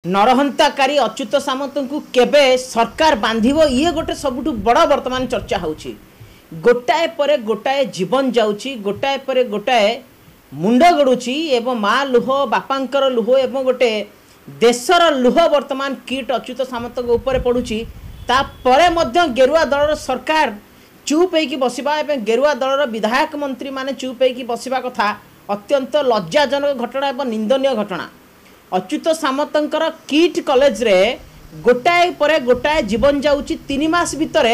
नरहंताकारी अच्युत सामंत को केबे सरकार बांधिबो ये गोटे सबुठु बड़ वर्तमान चर्चा होउची। गोटाए परे गोटाए जीवन जाउची, गोटाए परे गोटाए मुंड गड़ुची एवं माँ लुह बापांकर लुह एवं गोटे देशर लुह वर्तमान किट अच्युत सामंत ऊपर पड़ुची। तापरे मध्य गेरुआ दलर सरकार चुप होइकी बसिबा एवं गेरुआ दलर विधायक मंत्री माने चुप होइकी बसिबा कथा अत्यंत लज्जाजनक घटना एवं निंदनीय घटना। अच्युत सामंतर किट कॉलेज रे गोटाए परे गोटाए जीवन जाउची। 3 मास भितरे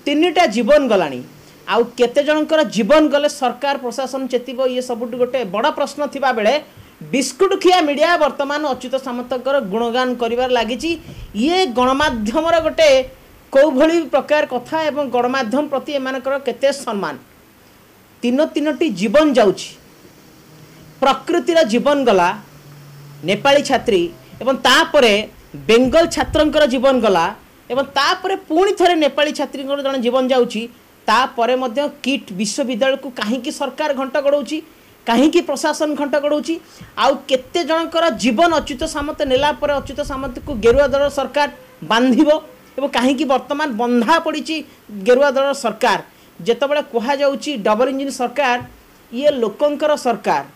3टा जीवन गलानी। आउ केते जनकर जीवन गले सरकार प्रशासन चेतिबो ये सबुठ गोटे बड़ प्रश्न थिबा बेले बिस्कुट खिया मीडिया वर्तमान अच्युत सामंतर गुणगान करिवार लागिची। ये गणमाध्यम रे गोटे कौ भली प्रकार कथा एवं गणमाध्यम प्रति एमानकर केते सम्मान। 3टी जीवन जाउची, प्रकृतिर जीवन गला, नेपाली छात्री एवं तापरे बेंगल छात्रंकर जीवन गला एवं तापरे पुणी थरे नेपाली छात्री जन जीवन जाउची। तापरे मध्य किट विश्वविद्यालय को कहीं सरकार घंट गड़ौची, कहीं प्रशासन घंट गड़ौची। आउ केते जनकर जीवन अच्युत सामंत नेला परे अच्युत सामंत को गेरुआ दल सरकार बांधिबो एवं कहीं वर्तमान बंधा पड़ी गेरुआ दल सरकार। जेतबेले कहा जाउची डबल इंजिन सरकार, ये लोकंकर सरकार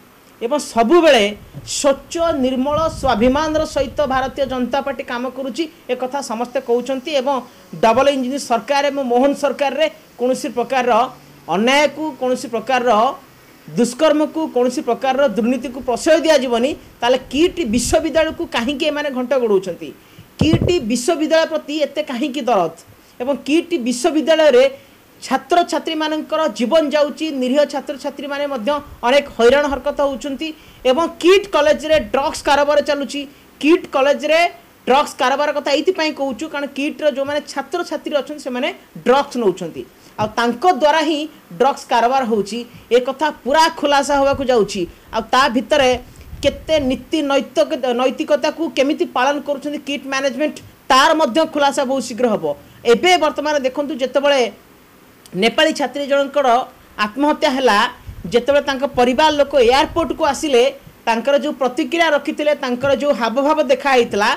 एवं सबुबले स्वच्छ निर्मल स्वाभिमान सहित भारतीय जनता पार्टी काम करुच्ची एक कथा समस्ते कहते। एवं डबल इंजिन सरकार एवं मोहन सरकार रे कौनसी प्रकार अन्याय को, कौनसी प्रकार दुष्कर्म को, कौनसी प्रकार दुर्नीति को प्रश्रय दि जावनी। ताले किट विश्वविद्यालय को कहीं एमाने घंट गड़ौंती। किट विश्वविद्यालय प्रति एते कहीं दरद एवं किट विश्वविद्यालय रे छात्र छात्री मानकर जीवन जाउची। निरीह छात्र छात्री माने मध्य अनेक हैरान हरकत होउचंती एवं किट कॉलेज रे ड्रग्स कारोबार चलुची। किट कॉलेज रे ड्रग्स कारोबार कथा एथि पई कहूचु कारण किट रो जो माने छात्र छात्री अछन से माने ड्रग्स नउचंती आ तांको द्वारा ही ड्रग्स कारोबार होउची। ए कथा पूरा खुलासा होवा को जाउची। आ ता भितरे केते नीति नैतिकता को केमिति पालन करूचंती किट मैनेजमेंट तार मध्य खुलासा बहुत शीघ्र हबो। एबे वर्तमान देखंतु जेतेबेले नेपाली छात्री जनकर आत्महत्या हैला, जेतेबेले तांको परिवार लोक एयरपोर्ट को आसिले तांकर जो प्रतिक्रिया रखिथिले, तांकर जो हावभाव देखा हैतला,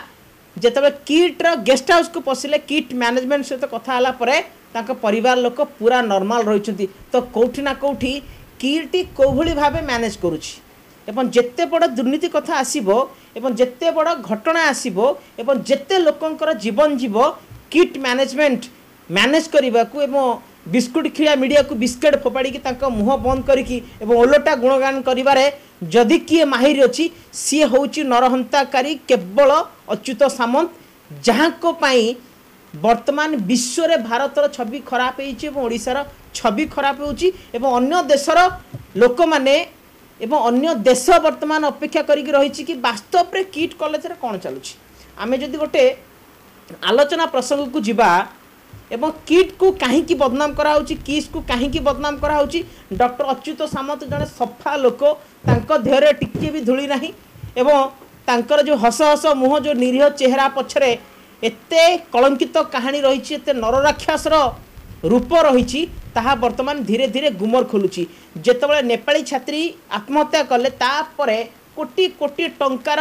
जेतेबेले किट रो गेस्ट हाउस को पसिले किट मैनेजमेंट सहित कथा हला परे तांको परिवार लोक पूरा नॉर्मल रहिचंती। तो कोठी ना कोठी किट कोभली भाबे मैनेज करूची एवं जेते बड़ दुर्नीति कथा आसीबो एवं जेते बड़ घटना आसीबो एवं जेते लोकंकर जीवन जीवो किट मैनेजमेंट मैनेज करबा को एवं बिस्कुट खिया मीडिया को बिस्कुट फोपाड़ी मुह बंद करी ओलटा गुणगान करिबारे जदि किए माहिर अच्छी सी हूँ नरहंताकारी केवल अच्युत सामंत, जहाँ को पाई वर्तमान विश्व रे भारतर छवि खराब होशार छवि खराब होची एवं अन्य देशर लोक माने एवं अन्य देश वर्तमान अपेक्षा करिक रही कि वास्तव रे किट कॉलेज रे कौन चलुची। आमे जदि गोटे आलोचना प्रसंग को जिबा एवं किट को कहीं बदनाम कराउची, किस को कहीं बदनाम कराउची। डॉक्टर अच्युत सामंत जड़े सफा लोक, तांको देहरे टिके भी धूली नहीं एवं तांकर जो हस हस मुह जो निरीह चेहरा पछरे एते कलंकित कहानी रही, एते नरराक्षसर रूप रही, ताहा वर्तमान धीरे धीरे गुमर खोलुची। जेतेबेले नेपाली छात्री आत्महत्या कले तापरे कोटी कोटी टंकार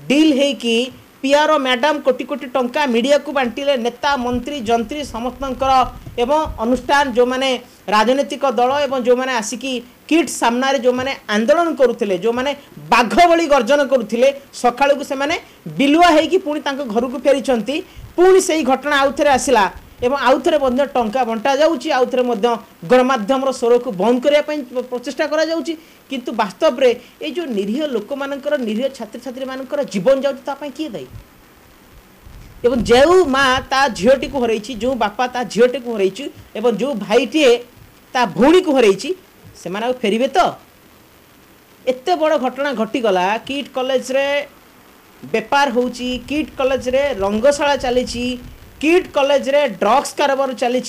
डील हेकी पीआर मैडम कोटी कोटी टंका मीडिया को बांटिले। नेता मंत्री जंत्री समस्तंकर एवं अनुष्ठान जो माने राजनीतिक दल एवं जो माने आसिकी किट सामना जो माने आंदोलन करुथिले, जो माने बाघ भली गर्जन करुथिले, सकाळु को से माने बिलुआ हेकी पुणी तांको घर को फेरिचंती। पुणी सेही घटना आउथरे आसिला एवं आउथरे मध्य टंका बंटा जाउची, आउथरे मध्य गणमाध्यम स्वर को बंद करिया पई प्रचेष्टा करा जाउची। किंतु वास्तव रे ए जो निरीह लोक मानकर निरीह छात्र छात्री मानकर जीवन जाउची ता पई किए दायी एवं जो माँ ता झीटी को हरई, जो बापा ता झीटी को हरई एवं जो भाईटे ता भौणी को हरई से माने फेरबे तो। एते बड़ घटना घटीगला। किट कॉलेज रे बेपार होउची, किट कॉलेज रे रंगशाला चली, किट कॉलेज रे ड्रग्स कारोबार चली,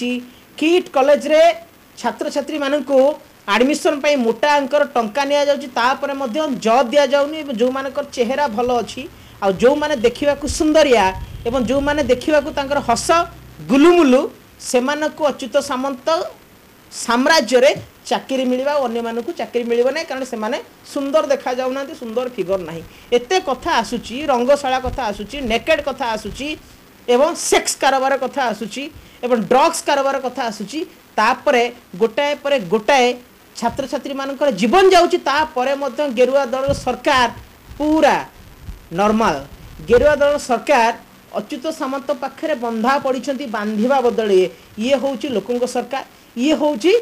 किट कॉलेज रे छात्र छात्री मानकू एडमिशन पाई मोटा अंकर टंका निया जाउची, तापरे मध्य जॉब दिया जाउनी। जो मानकर चेहरा भलो अछि आ जो माने देखिबा को सुंदरिया एवं जो माने देखिबा को तांकर हस गुलुमुलु से मानकू अच्युत सामंत साम्राज्य रे चाकरी मिलवा अन्य मानक चाकरी मिल ना कारण से माने सुंदर देखा जाऊना सुंदर फिगर ना एत कथा आसूची रंगशाला कथा आसूची नेकेड कथा आसूची एवं सेक्स कारोबार कथा आसूची एवं ड्रग्स कारोबार कथा आसूची तापरे गोटाए परे गोटाए छात्र छात्री मानकर जीवन जाउची तापरे मध्य गेरुआ दल सरकार पूरा नॉर्मल गेरुआ दल सरकार अच्युत सामंत पाखे बंधा पड़ी बांधिबा बदले ये होउची लोकंक सरकार ये होउची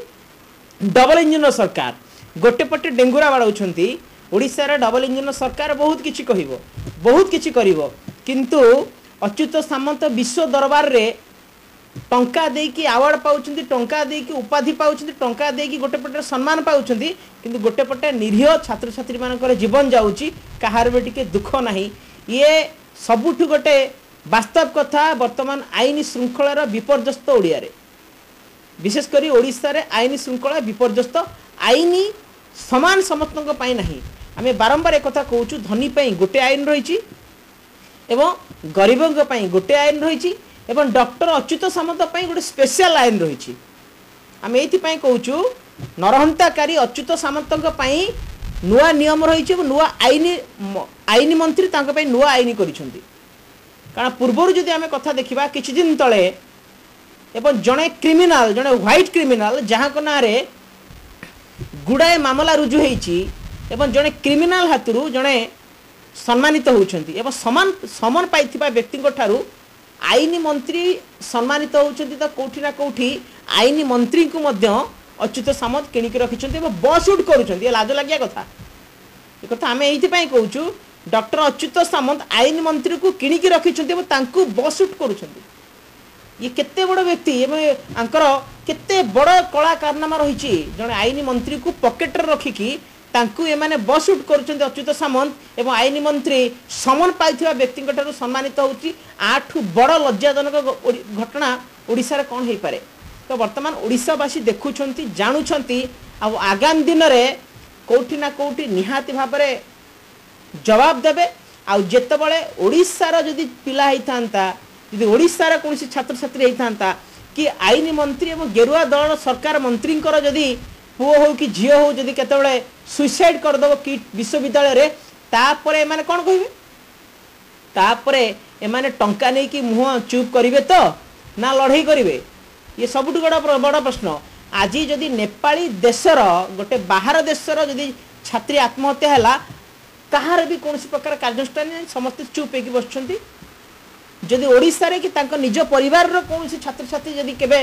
डबल इंजिन सरकार गोटे पटे डेंगुरा बाड़ाउछंती ओडिशा डबल इंजिन सरकार बहुत किछि कहिबो बहुत किछि करिवो किंतु अच्युत सामंत विश्व दरबार रे टंका देकी अवार्ड पाउछंती टंका देकी उपाधि पाउछंती टंका देकी गोटे पटे सम्मान पाउछंती किंतु गोटे पटे निरीह छात्र छात्री मानकर जीवन जाउची कहार बे टिके दुख नाही ये सबुठु गोटे वास्तव कथा वर्तमान आईन श्रृंखलार विपर्यस्त ओडिया रे विशेषकर ओडिशा रे आईन श्रृंखला विपर्यस्त आईन समान समस्तों पाई नहीं आम बारंबार एक कथा कहूँ धनी पाई गोटे आईन रही एवं गरीबों पाई गोटे आईन रही एवं डॉक्टर अच्युत सामंत पाई गोटे स्पेशल आईन रही आम ये कहूँ नरहंताकारी अच्युत सामंत पाई नुआ नियम रही नुआ आईन आईन मंत्री तांको नुआ आईन करिसेंती कारण पूर्वर जदि आम कथा देखा किछि दिन तले एवं जड़े क्रिमिनाल जड़े व्हाइट क्रिमिनाल जहाँ को ना रे गुड़ाए मामला रुजु होती एवं जड़े क्रिमिनाल हाथरू जड़े सम्मानित होती एवं समान समन पाइथिबा व्यक्ति ठारू आईन मंत्री सम्मानित होती तो कौटी ना कौटी आईन मंत्री को मध्य अच्युत सामंत किणिक रखिंट बस उठ कर लाज लगिया कथा ये कथा आम ये कहूँ डॉक्टर अच्युत सामंत आईन मंत्री को किणिक रखिंट बस उठ कर ये केते बड़ व्यक्ति आंकर केते बड़ कला कारनामा रही जड़े आईन मंत्री को पकेट रखिकी तांकु ये माने बस उठ कर अच्युत सामंत एवं आईन मंत्री समन पाइथिबा व्यक्ति ठारू सम्मानित होउची आठु बड़ लज्जाजनक घटना ओडिशा रे कोन हेई पारे तो वर्तमान ओडिशावासी देखुछंती जानुछंती आ आगामी दिन में कोठी ना कोठी निहाती भाव जवाब देबे आ जेतेबेले ओडिशार जदि पिला होइथांता यदि ओडिशार कौन छात्र छात्री होता कि आईन मंत्री एवं गेरुआ दल सरकार मंत्री जदि पुओ हो कि झील हो जदि केतबेले सुइसाइड करदेव किट विश्वविद्यालय रे तापर एमाने कौन कहिबे तापरे एमाने टंका नहीं कि मुह चुप करिवे तो ना लड़ाई करिवे ये सबुठ बड़ प्रश्न आज जदि नेपाली देशर गोटे बाहर देशर जदि छात्री आत्महत्या है कहार भी कौन प्रकार कार्यानुष्ठान समस्ते चुप होगी बसुँच जदि ओडिशा रे कि तांको निज परिवार रो कौन छात्र छात्री जदि केबे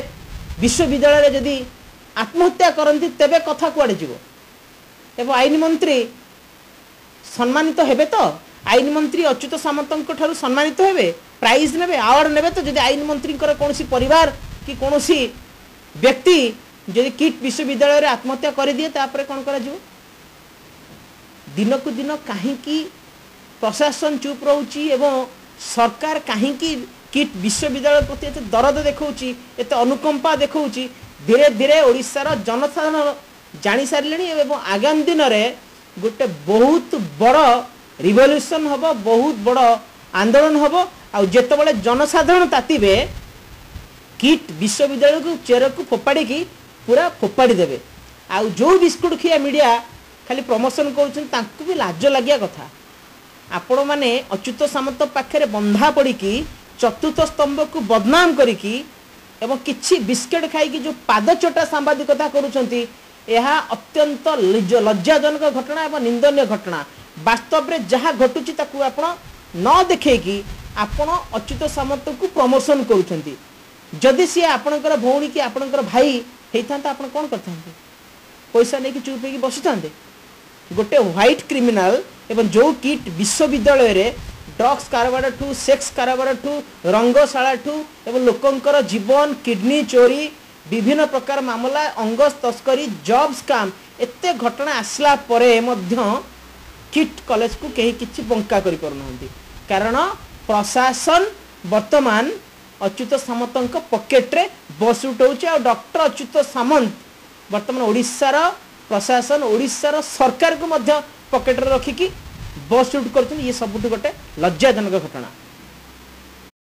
विश्वविद्यालय रे जदि आत्महत्या करंती तेबे कथा कुआडे जीवो एवं आईन मंत्री सम्मानित हेबे तो आईन मंत्री अच्युत सामंतଙ୍କ ठारू सम्मानित हेबे प्राइज नेबे अवार्ड नेबे तो जदि आईन मंत्री कौन परिवार कि कौन व्यक्ति जदि किट विश्वविद्यालय रे आत्महत्या कर दिए तापर कौन करा जीवो दिन को दिन कहीं प्रशासन चुप रोची एवं सरकार कहीं किट विश्वविद्यालय प्रति एत दरद देखौची एत अनुकंपा देखौची धीरे धीरे ओडिशार जनसाधारण जानी सारे एवं आगामी दिन में गोटे बहुत बड़ रिवोल्यूशन हम बहुत बड़ आंदोलन हम आतेबले जनसाधारण तातीबे किट विश्वविद्यालय को चेर को फोपाड़ी पूरा फोपाड़ी देवे आ जो बिस्कुट खिया मीडिया खाली प्रमोशन कर भी लाज लगिया कथा आपण मैंने अच्युत सामंत पाखे बंधा पड़ी चतुर्थ स्तंभ को बदनाम करिकी एवं किछि बिस्केट खाई जो पादचटा सांबादिकता करुछंती यह अत्यंत लज्जाजनक घटना एवं निंदनीय घटना वास्तव में जहाँ घटुची ताकू आपण न देखेकी आपण अच्युत सामंत को प्रमोशन करुछंती जदि सी आपणकर भौणी कि आपणकर भाई होता आपण कौन करते पैसा नहीं चुप होगी बसी था गोटे व्हाइट क्रिमिनाल एवं जो किट विश्वविद्यालय रे ड्रग्स कारोबार ठू सेक्स कारोबार ठू रंगशाला ठू एवं लोकंकर जीवन किडनी चोरी विभिन्न प्रकार मामला अंग तस्करी जॉब स्कैम एते घटना आसला परे मध्य किट कॉलेज को कहीं किछि बंका करि परनांती कारण प्रशासन वर्तमान अच्युत सामंत पकेट रे बस उठाउछि आ डॉक्टर अच्युत सामंत वर्तमान ओडिशार प्रशासन ओडिशार सरकार को मध्य पकेट रे रखिकी बस उठ कर ये सबुठ गोटे लज्जाजनक घटना।